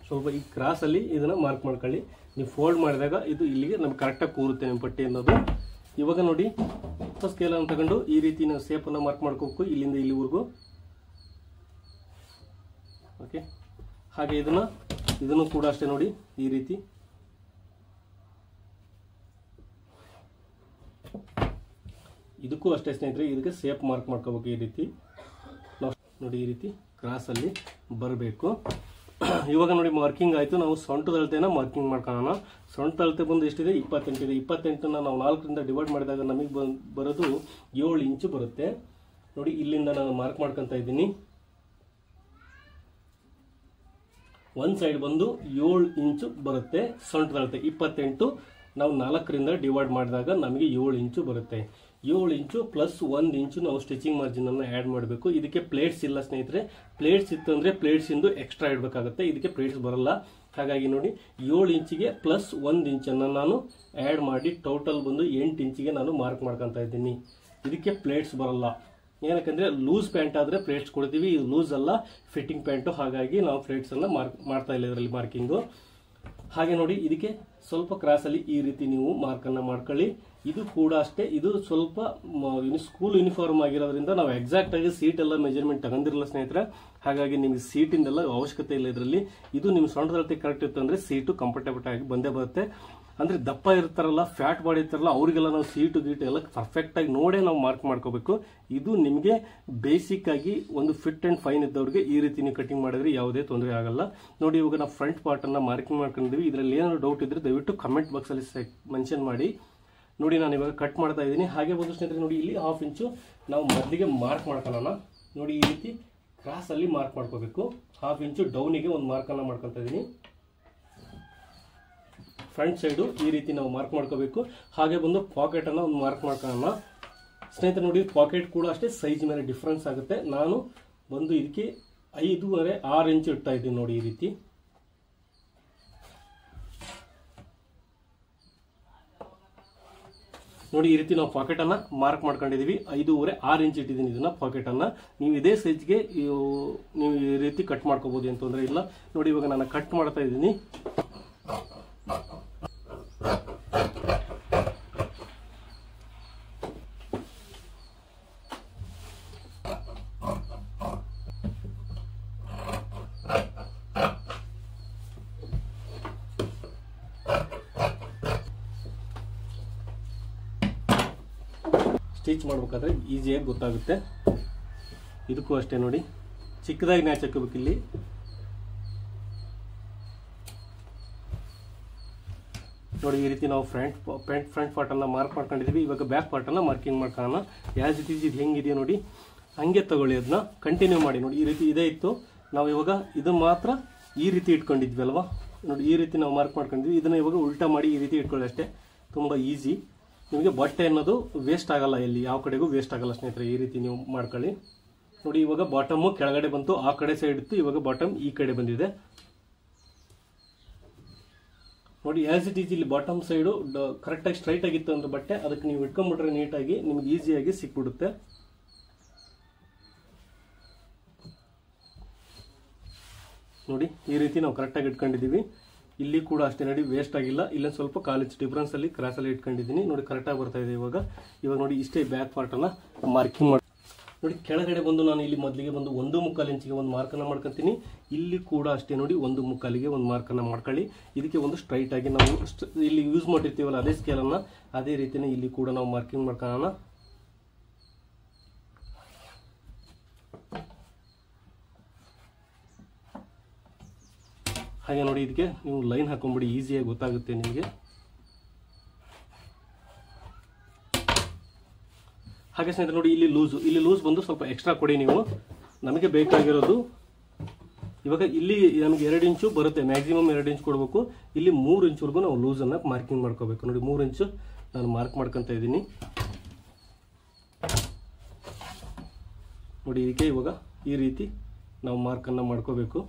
ಸ್ವಲ್ಪ ಈ ಕ್ರಾಸ್ ಅಲ್ಲಿ ಇದನ್ನ ಮಾರ್ಕ್ ಮಾಡ್ಕೊಳ್ಳಿ. ನೀವು ಫೋಲ್ಡ್ ಮಾಡಿದಾಗ ಇದು ಇಲ್ಲಿಗೆ ನಮ್ಗೆ ಕರೆಕ್ಟಾಗಿ ಕೂರುತ್ತೆ ನಿಮ್ಮ ಪಟ್ಟಿ ಅನ್ನೋದು. ಇವಾಗ ನೋಡಿ ಸ್ಕೇಲ್ ಅನ್ನು ತಗೊಂಡು ಈ ರೀತಿ ನಾವು ಸೇಪ್ ಅನ್ನು ಮಾರ್ಕ್ ಮಾಡ್ಕೋಬೇಕು ಇಲ್ಲಿಂದ ಇಲ್ಲಿವರೆಗೂ. ಓಕೆ, ಹಾಗೆ ಇದನ್ನು ಕೂಡ ಅಷ್ಟೇ ನೋಡಿ ಈ ರೀತಿ. ಇದಕ್ಕೂ ಅಷ್ಟೇ ಸ್ನೇಹಿತರೆ, ಇದಕ್ಕೆ ಸೇಪ್ ಮಾರ್ಕ್ ಮಾಡ್ಕೋಬೇಕು ಈ ರೀತಿ. ನೋಡಿ ಈ ರೀತಿ ಕ್ರಾಸ್ ಅಲ್ಲಿ ಬರಬೇಕು. ಇವಾಗ ನೋಡಿ ಮಾರ್ಕಿಂಗ್ ಆಯಿತು. ನಾವು ಸೊಂಟದ ಅಳತೆನ ಮಾರ್ಕಿಂಗ್ ಮಾಡ್ಕೊಳ್ಳೋಣ. ಸೊಂಟದ ಅಳತೆ ಬಂದು ಎಷ್ಟಿದೆ, 28 ಇದೆ. 28ನ್ನ ನಾವು 4ರಿಂದ ಡಿವೈಡ್ ಮಾಡಿದಾಗ ನಮಗೆ ಬರೋದು 7 ಇಂಚು ಬರುತ್ತೆ. ನೋಡಿ ಇಲ್ಲಿಂದ ನಾನು ಮಾರ್ಕ್ ಮಾಡ್ಕೊತಾ ಇದ್ದೀನಿ. ಒಂದು ಸೈಡ್ ಬಂದು 7 ಇಂಚು ಬರುತ್ತೆ ಸೊಂಟದ ಅಳತೆ. 28 ನಾವು 4ರಿಂದ ಡಿವೈಡ್ ಮಾಡಿದಾಗ ನಮಗೆ 7 ಇಂಚು ಬರುತ್ತೆ. 7 ಇಂಚು ಪ್ಲಸ್ 1 ಇಂಚು ನಾವು ಸ್ಟಿಚಿಂಗ್ ಮಾರ್ಜಿನ್ ಅನ್ನು ಆ್ಯಡ್ ಮಾಡಬೇಕು. ಇದಕ್ಕೆ ಪ್ಲೇಟ್ಸ್ ಇಲ್ಲ ಸ್ನೇಹಿತರೆ. ಪ್ಲೇಟ್ಸ್ ಇತ್ತು ಅಂದರೆ ಪ್ಲೇಟ್ಸ್ ಇಂದು ಎಕ್ಸ್ಟ್ರಾ ಇಡಬೇಕಾಗುತ್ತೆ. ಇದಕ್ಕೆ ಪ್ಲೇಟ್ಸ್ ಬರಲ್ಲ. ಹಾಗಾಗಿ ನೋಡಿ 7 ಇಂಚಿಗೆ ಪ್ಲಸ್ 1 ಇಂಚನ್ನು ನಾನು ಆ್ಯಡ್ ಮಾಡಿ ಟೋಟಲ್ ಬಂದು 8 ಇಂಚಿಗೆ ನಾನು ಮಾರ್ಕ್ ಮಾಡ್ಕೊತಾ ಇದ್ದೀನಿ. ಇದಕ್ಕೆ ಪ್ಲೇಟ್ಸ್ ಬರಲ್ಲ. ಏನಕ್ಕಂದ್ರೆ ಲೂಸ್ ಪ್ಯಾಂಟ್ ಆದರೆ ಪ್ಲೇಟ್ಸ್ ಕೊಡ್ತೀವಿ, ಇದು ಲೂಸ್ ಅಲ್ಲ ಫಿಟ್ಟಿಂಗ್ ಪ್ಯಾಂಟು. ಹಾಗಾಗಿ ನಾವು ಪ್ಲೇಟ್ಸ್ ಎಲ್ಲ ಮಾಡ್ತಾ ಇಲ್ಲ ಇದರಲ್ಲಿ ಮಾರ್ಕಿಂಗು. ಹಾಗೆ ನೋಡಿ ಇದಕ್ಕೆ ಸ್ವಲ್ಪ ಕ್ರಾಸಲ್ಲಿ ಈ ರೀತಿ ನೀವು ಮಾರ್ಕನ್ನು ಮಾಡ್ಕೊಳ್ಳಿ. ಇದು ಕೂಡ ಅಷ್ಟೇ, ಇದು ಸ್ವಲ್ಪ ಸ್ಕೂಲ್ ಯೂನಿಫಾರ್ಮ್ ಆಗಿರೋದ್ರಿಂದ ನಾವು ಎಕ್ಸಾಕ್ಟ್ ಆಗಿ ಸೀಟ್ ಎಲ್ಲ ಮೆಜರ್ಮೆಂಟ್ ತಗೊಂಡಿರಲ್ಲ ಸ್ನೇಹಿತರೆ. ಹಾಗಾಗಿ ನಿಮಗೆ ಸೀಟಿಂದೆಲ್ಲ ಅವಶ್ಯಕತೆ ಇಲ್ಲ ಇದರಲ್ಲಿ. ಇದು ನಿಮ್ಮ ಸೊಂಟದ ಕರೆಕ್ಟ್ ಇತ್ತು ಅಂದರೆ ಸೀಟು ಕಂಫರ್ಟೇಬಲ್ ಆಗಿ ಬಂದೇ ಬರುತ್ತೆ. ಅಂದ್ರೆ ದಪ್ಪ ಇರ್ತಾರಲ್ಲ, ಫ್ಯಾಟ್ ಬಾಡಿ ಇರ್ತಾರಲ್ಲ, ಅವರಿಗೆಲ್ಲ ನಾವು ಸೀಟು ಗೀಟು ಎಲ್ಲ ಪರ್ಫೆಕ್ಟ್ ಆಗಿ ನೋಡೇ ನಾವು ಮಾರ್ಕ್ ಮಾಡ್ಕೋಬೇಕು. ಇದು ನಿಮಗೆ ಬೇಸಿಕ್ ಆಗಿ ಒಂದು ಫಿಟ್ ಅಂಡ್ ಫೈನ್ ಇದ್ದವ್ರಿಗೆ ಈ ರೀತಿ ನೀವು ಕಟಿಂಗ್ ಮಾಡಿದ್ರೆ ಯಾವುದೇ ತೊಂದರೆ ಆಗಲ್ಲ. ನೋಡಿ ಇವಾಗ ನಾವು ಫ್ರಂಟ್ ಪಾರ್ಟ್ ಅನ್ನ ಮಾರ್ಕಿಂಗ್ ಮಾಡ್ಕೊಂಡಿದ್ವಿ. ಇದರಲ್ಲಿ ಏನಾದ್ರು ಡೌಟ್ ಇದ್ರೆ ದಯವಿಟ್ಟು ಕಮೆಂಟ್ ಬಾಕ್ಸ್ ಅಲ್ಲಿ ಮೆನ್ಷನ್ ಮಾಡಿ. ನೋಡಿ ನಾನು ಇವಾಗ ಕಟ್ ಮಾಡ್ತಾ ಇದ್ದೀನಿ. ಹಾಗೆ ಬಂದು ಸ್ನೇಹಿತರೆ ನೋಡಿ ಇಲ್ಲಿ 1/2 ಇಂಚು ನಾವು ಮೊದಲಿಗೆ ಮಾರ್ಕ್ ಮಾಡ್ಕೊಳ್ಳೋಣ. ನೋಡಿ ಈ ರೀತಿ ಕ್ರಾಸ್ ಅಲ್ಲಿ ಮಾರ್ಕ್ ಮಾಡ್ಕೋಬೇಕು. 1/2 ಇಂಚು ಡೌನಿಗೆ ಒಂದು ಮಾರ್ಕ್ ಅನ್ನ ಮಾಡ್ಕೊತಾ ಇದ್ದೀನಿ. ಫ್ರಂಟ್ ಸೈಡು ಈ ರೀತಿ ನಾವು ಮಾರ್ಕ್ ಮಾಡ್ಕೋಬೇಕು. ಹಾಗೆ ಬಂದು ಪಾಕೆಟ್ ಅನ್ನ ಒಂದು ಮಾರ್ಕ್ ಮಾಡ್ಕೊಳ್ಳೋಣ ಸ್ನೇಹಿತರೆ. ನೋಡಿ ಪಾಕೆಟ್ ಕೂಡ ಅಷ್ಟೇ ಸೈಜ್ ಮೇಲೆ ಡಿಫ್ರೆನ್ಸ್ ಆಗುತ್ತೆ. ನಾನು ಬಂದು ಇದಕ್ಕೆ 5.5-6 ಇಂಚು ಇಡ್ತಾ ಇದ್ದೀನಿ. ನೋಡಿ ಈ ರೀತಿ ನೋಡಿ ಈ ರೀತಿ ನಾವು ಪಾಕೆಟ್ ಅನ್ನ ಮಾರ್ಕ್ ಮಾಡ್ಕೊಂಡಿದೀವಿ. 5.5-6 ಇಂಚ್ ಇಟ್ಟಿದ್ದೀನಿ ಇದನ್ನ ಪಾಕೆಟ್ ಅನ್ನ. ನೀವು ಇದೇ ಸೈಜ್ಗೆ ನೀವು ಈ ರೀತಿ ಕಟ್ ಮಾಡ್ಕೋಬಹುದು, ಏನು ತೊಂದರೆ ಇಲ್ಲ. ನೋಡಿ ಇವಾಗ ನಾನು ಕಟ್ ಮಾಡ್ತಾ ಇದ್ದೀನಿ. ಸ್ಟಿಚ್ ಮಾಡಬೇಕಾದ್ರೆ ಈಸಿಯಾಗಿ ಗೊತ್ತಾಗುತ್ತೆ. ಇದಕ್ಕೂ ಅಷ್ಟೇ ನೋಡಿ ಚಿಕ್ಕದಾಗಿ ನ್ಯಾಚ್ ಹಾಕಬೇಕು. ಇಲ್ಲಿ ನೋಡಿ ಈ ರೀತಿ ನಾವು ಫ್ರಂಟ್ ಪಾರ್ಟ್ ಅನ್ನ ಮಾರ್ಕ್ ಮಾಡ್ಕೊಂಡಿದೀವಿ. ಇವಾಗ ಬ್ಯಾಕ್ ಪಾರ್ಟ್ ಅನ್ನ ಮಾರ್ಕಿಂಗ್ ಮಾಡ್ಕೊಳ್ಳೋಣ. ಆಸ್ ಇಟ್ ಈಸ್ ಇದು ಹೆಂಗಿದೆಯೋ ನೋಡಿ ಹಂಗೆ ತಗೊಳ್ಳಿ, ಅದನ್ನ ಕಂಟಿನ್ಯೂ ಮಾಡಿ. ನೋಡಿ ಈ ರೀತಿ ಇದೇ ಇತ್ತು, ನಾವು ಇವಾಗ ಇದು ಮಾತ್ರ ಈ ರೀತಿ ಇಟ್ಕೊಂಡಿದ್ವಿ ಅಲ್ವಾ. ನೋಡಿ ಈ ರೀತಿ ನಾವು ಮಾರ್ಕ್ ಮಾಡ್ಕೊಂಡಿದ್ವಿ. ಇದನ್ನ ಇವಾಗ ಉಲ್ಟಾ ಮಾಡಿ ಈ ರೀತಿ ಇಟ್ಕೊಳ್ಳಿ ಅಷ್ಟೇ. ತುಂಬಾ ಈಸಿ. ನಿಮಗೆ ಬಟ್ಟೆ ಅನ್ನೋದು ವೇಸ್ಟ್ ಆಗಲ್ಲ, ಎಲ್ಲಿ ಯಾವ ಕಡೆಗೂ ವೇಸ್ಟ್ ಆಗಲ್ಲ ಸ್ನೇಹಿತರೆ. ಈ ರೀತಿ ನೀವು ಮಾಡ್ಕೊಳ್ಳಿ. ನೋಡಿ ಇವಾಗ ಬಾಟಮ್ ಕೆಳಗಡೆ ಬಂತು, ಆ ಕಡೆ ಸೈಡ್ ಇತ್ತು. ಇವಾಗ ಬಾಟಮ್ ಈ ಕಡೆ ಬಂದಿದೆ. ನೋಡಿ ಆಸ್ ಇಟ್ ಈಸ್ ಇಲ್ಲಿ ಬಾಟಮ್ ಸೈಡು ಕರೆಕ್ಟಾಗಿ ಸ್ಟ್ರೈಟ್ ಆಗಿತ್ತು ಅಂದ್ರೆ ಬಟ್ಟೆ, ಅದಕ್ಕೆ ನೀವು ಇಟ್ಕೊಂಡ್ಬಿಟ್ರೆ ನೀಟಾಗಿ ನಿಮ್ಗೆ ಈಸಿಯಾಗಿ ಸಿಕ್ಬಿಡುತ್ತೆ. ನೋಡಿ ಈ ರೀತಿ ನಾವು ಕರೆಕ್ಟಾಗಿ ಇಟ್ಕೊಂಡಿದ್ದೀವಿ. ಇಲ್ಲಿ ಕೂಡ ಅಷ್ಟೇ ನೋಡಿ ವೇಸ್ಟ್ ಆಗಿಲ್ಲ. ಇಲ್ಲೊಂದು ಸ್ವಲ್ಪ ಕಾಲೇಜ್ ಡಿಫ್ರೆನ್ಸ್ ಅಲ್ಲಿ ಕ್ರಾಸ್ ಅಲ್ಲಿ ಇಟ್ಕೊಂಡಿದ್ದೀನಿ. ನೋಡಿ ಕರೆಕ್ಟಾಗಿ ಬರ್ತಾ ಇದೆ ಇವಾಗ ನೋಡಿ ಇಷ್ಟೇ ಬ್ಯಾಕ್ ಪಾರ್ಟ್ ಅನ್ನ ಮಾರ್ಕಿಂಗ್ ಮಾಡಿ. ನೋಡಿ ಕೆಳಗಡೆ ಬಂದು ನಾನು ಇಲ್ಲಿ ಮೊದಲಿಗೆ ಬಂದು 1.25 ಇಂಚಿಗೆ ಒಂದು ಮಾರ್ಕನ್ನು ಮಾಡ್ಕೊತೀನಿ. ಇಲ್ಲಿ ಕೂಡ ಅಷ್ಟೇ ನೋಡಿ 1.25ಗೆ ಒಂದು ಮಾರ್ಕನ್ನು ಮಾಡ್ಕೊಳ್ಳಿ. ಇದಕ್ಕೆ ಒಂದು ಸ್ಟ್ರೈಟ್ ಆಗಿ ನಾವು ಇಲ್ಲಿ ಯೂಸ್ ಮಾಡಿರ್ತೀವಲ್ಲ ಅದೇ ಸ್ಕೇಲನ್ನು ಅದೇ ರೀತಿನೇ ಇಲ್ಲಿ ಕೂಡ ನಾವು ಮಾರ್ಕಿಂಗ್ ಮಾಡ್ಕೊಳ್ಳೋಣ. ಹಾಗೆ ನೋಡಿ ಇದಕ್ಕೆ ನೀವು ಲೈನ್ ಹಾಕೊಂಡ್ಬಿಡಿ, ಈಸಿಯಾಗಿ ಗೊತ್ತಾಗುತ್ತೆ ನಿಮಗೆ. ಹಾಗೆ ಸ್ನೇಹಿತರೆ ನೋಡಿ ಇಲ್ಲಿ ಲೂಸ್ ಬಂದು ಸ್ವಲ್ಪ ಎಕ್ಸ್ಟ್ರಾ ಕೊಡಿ ನೀವು. ನಮಗೆ ಬೇಕಾಗಿರೋದು ಇವಾಗ ಇಲ್ಲಿ ನಮಗೆ 2 ಇಂಚು ಬರುತ್ತೆ, ಮ್ಯಾಕ್ಸಿಮಮ್ 2 ಇಂಚು ಕೊಡಬೇಕು. ಇಲ್ಲಿ 3 ಇಂಚ್ವರೆಗೂ ನಾವು ಲೂಸನ್ನು ಮಾರ್ಕಿಂಗ್ ಮಾಡ್ಕೋಬೇಕು. ನೋಡಿ 3 ಇಂಚು ನಾನು ಮಾರ್ಕ್ ಮಾಡ್ಕೊತಾ ಇದ್ದೀನಿ. ನೋಡಿ ಇದಕ್ಕೆ ಇವಾಗ ಈ ರೀತಿ ನಾವು ಮಾರ್ಕನ್ನು ಮಾಡ್ಕೋಬೇಕು.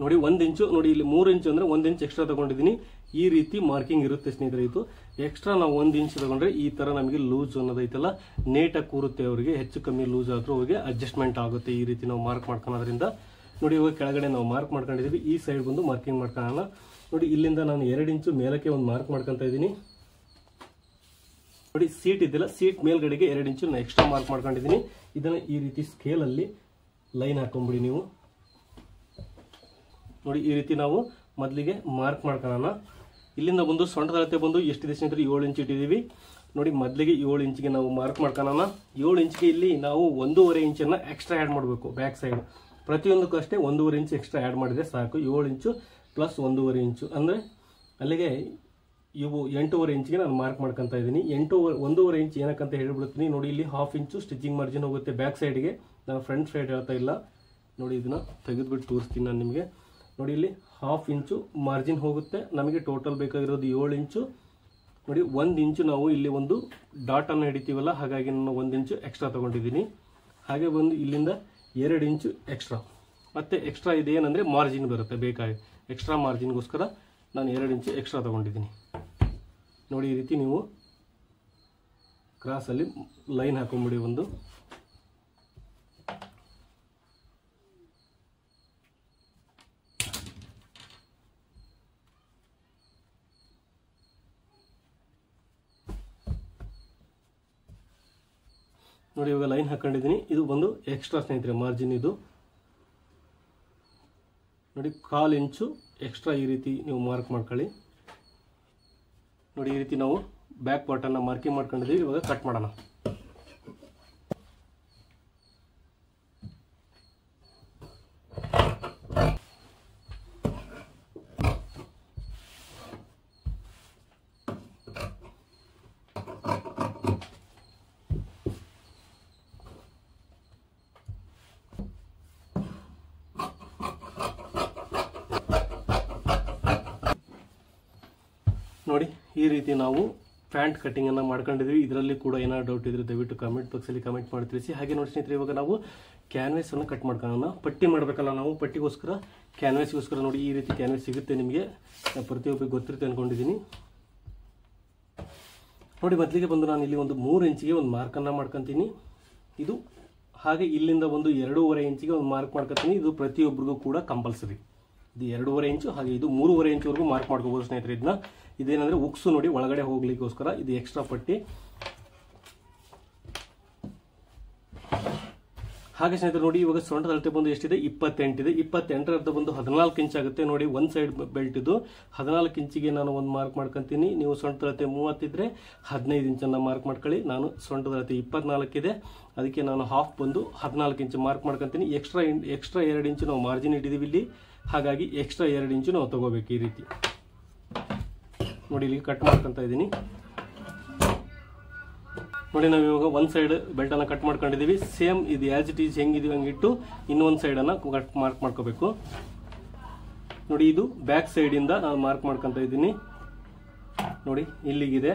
ನೋಡಿ 1 ಇಂಚು, ನೋಡಿ ಇಲ್ಲಿ 3 ಇಂಚು ಅಂದ್ರೆ 1 ಇಂಚ್ ಎಕ್ಸ್ಟ್ರಾ ತಗೊಂಡಿದ್ದೀನಿ. ಈ ರೀತಿ ಮಾರ್ಕಿಂಗ್ ಇರುತ್ತೆ ಸ್ನೇಹಿತರೆ. ಇದು ಎಕ್ಸ್ಟ್ರಾ ನಾವು 1 ಇಂಚ್ ತಗೊಂಡ್ರೆ ಈ ತರ ನಮಗೆ ಲೂಸ್ ಅನ್ನೋದೈತಲ್ಲ ನೇಟಾಗಿ ಕೂರುತ್ತೆ. ಅವರಿಗೆ ಹೆಚ್ಚು ಕಮ್ಮಿ ಲೂಸ್ ಆದ್ರೂ ಅವ್ರಿಗೆ ಅಡ್ಜಸ್ಟ್ಮೆಂಟ್ ಆಗುತ್ತೆ ಈ ರೀತಿ ನಾವು ಮಾರ್ಕ್ ಮಾಡ್ಕೊಳ್ಳೋದ್ರಿಂದ. ನೋಡಿ ಇವಾಗ ಕೆಳಗಡೆ ನಾವು ಮಾರ್ಕ್ ಮಾಡ್ಕೊಂಡಿದ್ದೀವಿ. ಈ ಸೈಡ್ ಬಂದು ಮಾರ್ಕಿಂಗ್ ಮಾಡ್ಕೊಳ್ಳೋಣ. ನೋಡಿ ಇಲ್ಲಿಂದ ನಾನು 2 ಇಂಚು ಮೇಲಕ್ಕೆ ಒಂದು ಮಾರ್ಕ್ ಮಾಡ್ಕೊತಾ ಇದ್ದೀನಿ. ನೋಡಿ ಸೀಟ್ ಇದೆಯಲ್ಲ, ಸೀಟ್ ಮೇಲ್ಗಡೆಗೆ 2 ಇಂಚು ನಾನು ಎಕ್ಸ್ಟ್ರಾ ಮಾರ್ಕ್ ಮಾಡ್ಕೊಂಡಿದ್ದೀನಿ. ಇದನ್ನ ಈ ರೀತಿ ಸ್ಕೇಲ್ ಅಲ್ಲಿ ಲೈನ್ ಹಾಕೊಂಡ್ಬಿಡಿ ನೀವು. ನೋಡಿ ಈ ರೀತಿ ನಾವು ಮೊದಲಿಗೆ ಮಾರ್ಕ್ ಮಾಡ್ಕೊಳ್ಳೋಣ. ಇಲ್ಲಿಂದ ಬಂದು ಸೊಂಟದ ಅಳತೆ ಬಂದು ಎಷ್ಟಿದೆ ಸ್ನೇಹಿತರೆ 7 ಇಂಚ್ ಇಟ್ಟಿದ್ದೀವಿ. ನೋಡಿ ಮೊದಲಿಗೆ 7 ಇಂಚಿಗೆ ನಾವು ಮಾರ್ಕ್ ಮಾಡ್ಕೊಳ್ಳೋಣ. 7 ಇಂಚಿಗೆ ಇಲ್ಲಿ ನಾವು 1.5 ಇಂಚನ್ನು ಎಕ್ಸ್ಟ್ರಾ ಆ್ಯಡ್ ಮಾಡಬೇಕು. ಬ್ಯಾಕ್ ಸೈಡ್ ಪ್ರತಿಯೊಂದಕ್ಕೂ ಅಷ್ಟೇ 1.5 ಇಂಚ್ ಎಕ್ಸ್ಟ್ರಾ ಆ್ಯಡ್ ಮಾಡಿದ್ರೆ ಸಾಕು. 7 ಇಂಚು ಪ್ಲಸ್ 1.5 ಇಂಚು ಅಂದರೆ ಅಲ್ಲಿಗೆ ಇವು 8.5 ಇಂಚಿಗೆ ನಾನು ಮಾರ್ಕ್ ಮಾಡ್ಕೊತಾ ಇದ್ದೀನಿ. 1.5 ಇಂಚ್ ಏನಕ್ಕಂತ ಹೇಳ್ಬಿಡ್ತೀನಿ. ನೋಡಿ ಇಲ್ಲಿ 1/2 ಇಂಚು ಸ್ಟಿಚಿಂಗ್ ಮಾರ್ಜಿನ್ ಹೋಗುತ್ತೆ ಬ್ಯಾಕ್ ಸೈಡ್ಗೆ. ನಾನು ಫ್ರಂಟ್ ಸೈಡ್ ಹೇಳ್ತಾ ಇಲ್ಲ. ನೋಡಿ ಇದನ್ನ ತೆಗೆದುಬಿಟ್ಟು ತೋರಿಸ್ತೀನಿ ನಾನು ನಿಮಗೆ. ನೋಡಿ ಇಲ್ಲಿ 1/2 ಇಂಚು ಮಾರ್ಜಿನ್ ಹೋಗುತ್ತೆ. ನಮಗೆ ಟೋಟಲ್ ಬೇಕಾಗಿರೋದು 7 ಇಂಚು ನೋಡಿ 1 ಇಂಚು ನಾವು ಇಲ್ಲಿ ಒಂದು ಡಾಟನ್ನು ಹಿಡಿತೀವಲ್ಲ, ಹಾಗಾಗಿ ನಾನು 1 ಇಂಚು ಎಕ್ಸ್ಟ್ರಾ ತೊಗೊಂಡಿದ್ದೀನಿ. ಹಾಗೆ ಬಂದು ಇಲ್ಲಿಂದ 2 ಇಂಚು ಎಕ್ಸ್ಟ್ರಾ, ಮತ್ತು ಎಕ್ಸ್ಟ್ರಾ ಇದೇನೆಂದರೆ ಮಾರ್ಜಿನ್ ಬರುತ್ತೆ, ಬೇಕಾಗಿ ಎಕ್ಸ್ಟ್ರಾ ಮಾರ್ಜಿನ್ಗೋಸ್ಕರ ನಾನು 2 ಇಂಚು ಎಕ್ಸ್ಟ್ರಾ ತೊಗೊಂಡಿದ್ದೀನಿ. ನೋಡಿ ಈ ರೀತಿ ನೀವು ಕ್ರಾಸಲ್ಲಿ ಲೈನ್ ಹಾಕೊಂಬಿಡಿ ಒಂದು. ನೋಡಿ ಇವಾಗ ಲೈನ್ ಹಾಕೊಂಡಿದ್ದೀನಿ. ಇದು ಒಂದು ಎಕ್ಸ್ಟ್ರಾ ಸ್ನೇಹಿತರೆ ಮಾರ್ಜಿನ್. ಇದು ನೋಡಿ 1/4 ಇಂಚು ಎಕ್ಸ್ಟ್ರಾ ಈ ರೀತಿ ನೀವು ಮಾರ್ಕ್ ಮಾಡ್ಕೊಳ್ಳಿ. ನೋಡಿ ಈ ರೀತಿ ನಾವು ಬ್ಯಾಕ್ ಪಾರ್ಟನ್ನು ಮಾರ್ಕಿಂಗ್ ಮಾಡ್ಕೊಂಡಿದ್ದೀವಿ. ಇವಾಗ ಕಟ್ ಮಾಡೋಣ. ನೋಡಿ ಈ ರೀತಿ ನಾವು ಪ್ಯಾಂಟ್ ಕಟ್ಟಿಂಗನ್ನು ಮಾಡ್ಕೊಂಡಿದ್ದೀವಿ. ಇದರಲ್ಲಿ ಕೂಡ ಏನಾದ್ರು ಡೌಟ್ ಇದ್ರೆ ದಯವಿಟ್ಟು ಕಮೆಂಟ್ ಬಾಕ್ಸಲ್ಲಿ ಕಮೆಂಟ್ ಮಾಡಿ ತಿಳಿಸಿ. ಹಾಗೆ ನೋಡಿ ಸ್ನೇಹಿತರೆ, ಇವಾಗ ನಾವು ಕ್ಯಾನ್ವೇಸನ್ನು ಕಟ್ ಮಾಡ್ಕೊಳ್ಳೋಣ. ಪಟ್ಟಿ ಮಾಡಬೇಕಲ್ಲ ನಾವು, ಪಟ್ಟಿಗೋಸ್ಕರ ಕ್ಯಾನ್ವೇಸ್ಗೋಸ್ಕರ ನೋಡಿ ಈ ರೀತಿ ಕ್ಯಾನ್ವೇಸ್ ಸಿಗುತ್ತೆ ನಿಮಗೆ, ಪ್ರತಿಯೊಬ್ಬರಿಗೆ ಗೊತ್ತಿರುತ್ತೆ ಅಂದ್ಕೊಂಡಿದ್ದೀನಿ. ನೋಡಿ ಮೊದಲಿಗೆ ಬಂದು ನಾನು ಇಲ್ಲಿ ಒಂದು 3 ಇಂಚಿಗೆ ಒಂದು ಮಾರ್ಕನ್ನು ಮಾಡ್ಕೊತೀನಿ. ಇದು ಹಾಗೆ ಇಲ್ಲಿಂದ ಒಂದು 2.5 ಇಂಚಿಗೆ ಒಂದು ಮಾರ್ಕ್ ಮಾಡ್ಕೊತೀನಿ. ಇದು ಪ್ರತಿಯೊಬ್ಬರಿಗೂ ಕೂಡ ಕಂಪಲ್ಸರಿ. ಇದು 2.5 ಇಂಚು, ಹಾಗೆ ಇದು 3.5 ಇಂಚುವರೆಗೂ ಮಾರ್ಕ್ ಮಾಡ್ಕೋಬೋದು ಸ್ನೇಹಿತರೆ. ಇದನ್ನ ಇದೇನಂದ್ರೆ ಉಕ್ಸು ನೋಡಿ ಒಳಗಡೆ ಹೋಗ್ಲಿಕ್ಕೋಸ್ಕರ ಇದು ಎಕ್ಸ್ಟ್ರಾ ಪಟ್ಟಿ. ಹಾಗೆ ಸ್ನೇಹಿತರೆ ನೋಡಿ ಇವಾಗ ಸೊಂಟದ ಅಳತೆ ಬಂದು ಎಷ್ಟಿದೆ, 28 ಇದೆ. 28 ಅರ್ಧ ಬಂದು 14 ಇಂಚ್ ಆಗುತ್ತೆ. ನೋಡಿ ಒಂದು ಸೈಡ್ ಬೆಲ್ಟ್ ಇದು 14 ಇಂಚಿಗೆ ನಾನು ಒಂದು ಮಾರ್ಕ್ ಮಾಡ್ಕೊಂತೀನಿ. ನೀವು ಸೊಂಟದ ಅಳತೆ 30 ಇದ್ರೆ 15 ಇಂಚನ್ನು ಮಾರ್ಕ್ ಮಾಡ್ಕೊಳ್ಳಿ. ನಾನು ಸೊಂಟದ ಅಳತೆ 24 ಇದೆ, ಅದಕ್ಕೆ ನಾನು ಹಾಫ್ ಬಂದು 14 ಇಂಚು ಮಾರ್ಕ್ ಮಾಡ್ಕೊಂತೀನಿ. ಎಕ್ಸ್ಟ್ರಾ 2 ಇಂಚು ನಾವು ಮಾರ್ಜಿನ್ ಇಟ್ಟಿದ್ದೀವಿ ಇಲ್ಲಿ, ಹಾಗಾಗಿ ಎಕ್ಸ್ಟ್ರಾ 2 ಇಂಚು ನಾವು ತಗೋಬೇಕು. ಈ ರೀತಿ ನೋಡಿ ಇಲ್ಲಿ ಕಟ್ ಮಾಡ್ಕೊಂತ ಇದ್ದೀನಿ. ನೋಡಿ ನಾವು ಇವಾಗ ಒಂದು ಸೈಡ್ ಬೆಲ್ಟ್ ಅನ್ನ ಕಟ್ ಮಾಡ್ಕೊಂಡಿದ್ದೀವಿ. ಸೇಮ್ ಇದು ಆಸ್ ಇಟ್ ಈಸ್ ಹೆಂಗಿದೀವಿ ಹಂಗಿಟ್ಟು ಇನ್ನೊಂದು ಸೈಡ್ ಅನ್ನ ಕಟ್ ಮಾರ್ಕ್ ಮಾಡ್ಕೋಬೇಕು. ನೋಡಿ ಇದು ಬ್ಯಾಕ್ ಸೈಡ್ ಇಂದ ನಾನು ಮಾರ್ಕ್ ಮಾಡ್ಕೊಂತ ಇದ್ದೀನಿ. ನೋಡಿ ಇಲ್ಲಿಗಿದೆ,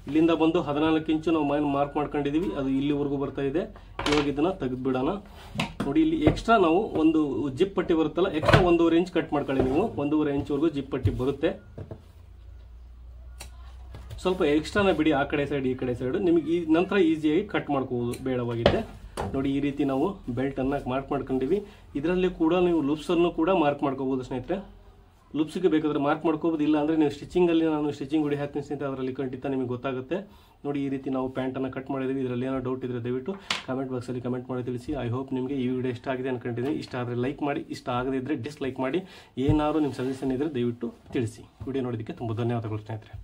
ಇಲ್ಲಿಂದ ಬಂದು 14 ಇಂಚು ನಾವು ಮಾರ್ಕ್ ಮಾಡ್ಕೊಂಡಿದೀವಿ, ಅದು ಇಲ್ಲಿವರೆಗೂ ಬರ್ತಾ ಇದೆ. ಇವಾಗ ಇದನ್ನ ತೆಗೆದು ಬಿಡೋಣ. ನೋಡಿ ಇಲ್ಲಿ ಎಕ್ಸ್ಟ್ರಾ ನಾವು ಒಂದು ಜಿಪ್ ಪಟ್ಟಿ ಬರುತ್ತಲ್ಲ, ಎಕ್ಸ್ಟ್ರಾ 1.5 ಇಂಚ್ ಕಟ್ ಮಾಡ್ಕೊಳ್ಳಿ. ನೀವು 1.5 ಇಂಚ್ವರೆಗೂ ಜಿಪ್ ಪಟ್ಟಿ ಬರುತ್ತೆ. ಸ್ವಲ್ಪ ಎಕ್ಸ್ಟ್ರಾನ ಬಿಡಿ, ಆ ಕಡೆ ಸೈಡ್ ಈ ಕಡೆ ಸೈಡ್, ನಿಮಗೆ ಈ ನಂತರ ಈಸಿಯಾಗಿ ಕಟ್ ಮಾಡ್ಕೋಬಹುದು ಬೇಡವಾಗಿದ್ದೆ. ನೋಡಿ ಈ ರೀತಿ ನಾವು ಬೆಲ್ಟ್ ಅನ್ನ ಮಾರ್ಕ್ ಮಾಡ್ಕೊಂಡಿವಿ. ಇದರಲ್ಲಿ ಕೂಡ ನೀವು ಲೂಪ್ಸ್ ಅನ್ನು ಕೂಡ ಮಾರ್ಕ್ ಮಾಡ್ಕೋಬಹುದು ಸ್ನೇಹಿತರೆ. ಲೂಪ್ಸ್ಗೆ ಬೇಕಾದ್ರೆ ಮಾರ್ಕ್ ಮಾಡ್ಕೋಬಹುದು, ಇಲ್ಲ ಅಂದ್ರೆ ನೀವು ಸ್ಟಿಚಿಂಗ್ ಅಲ್ಲಿ ನಾನು ಸ್ಟಿಚಿಂಗ್ ಹೊಡಿ ಹಾಕ್ತೀನಿ ಸ್ನೇಹಿತರೆ, ಅದರಲ್ಲಿ ಖಂಡಿತ ನಿಮಗೆ ಗೊತ್ತಾಗುತ್ತೆ. ನೋಡಿ ಈ ರೀತಿ ನಾವು ಪ್ಯಾಂಟ್ ಅನ್ನ ಕಟ್ ಮಾಡಿದ್ವಿ. ಇದರಲ್ಲಿ ಏನೋ ಡೌಟ್ ಇದ್ರೆ ದಯವಿಟ್ಟು ಕಮೆಂಟ್ ಬಾಕ್ಸ್ ಅಲ್ಲಿ ಕಮೆಂಟ್ ಮಾಡಿ ತಿಳಿಸಿ. ಐ ಹೋಪ್ ನಿಮಗೆ ಈ ವಿಡಿಯೋ ಇಷ್ಟ ಆಗಿದೆ ಅನ್ಕೊಂಡಿದ್ದೀನಿ. ಇಷ್ಟ ಆದರೆ ಲೈಕ್ ಮಾಡಿ, ಇಷ್ಟ ಆಗದೇ ಇದ್ರೆ ಡಿಸ್ಲೈಕ್ ಮಾಡಿ. ಏನಾದ್ರು ನಿಮ್ಮ ಸಜೆಷನ್ ಇದ್ರೆ ದಯವಿಟ್ಟು ತಿಳಿಸಿ. ವಿಡಿಯೋ ನೋಡೋದಕ್ಕೆ ತುಂಬ ಧನ್ಯವಾದಗಳು ಸ್ನೇಹಿತರೆ.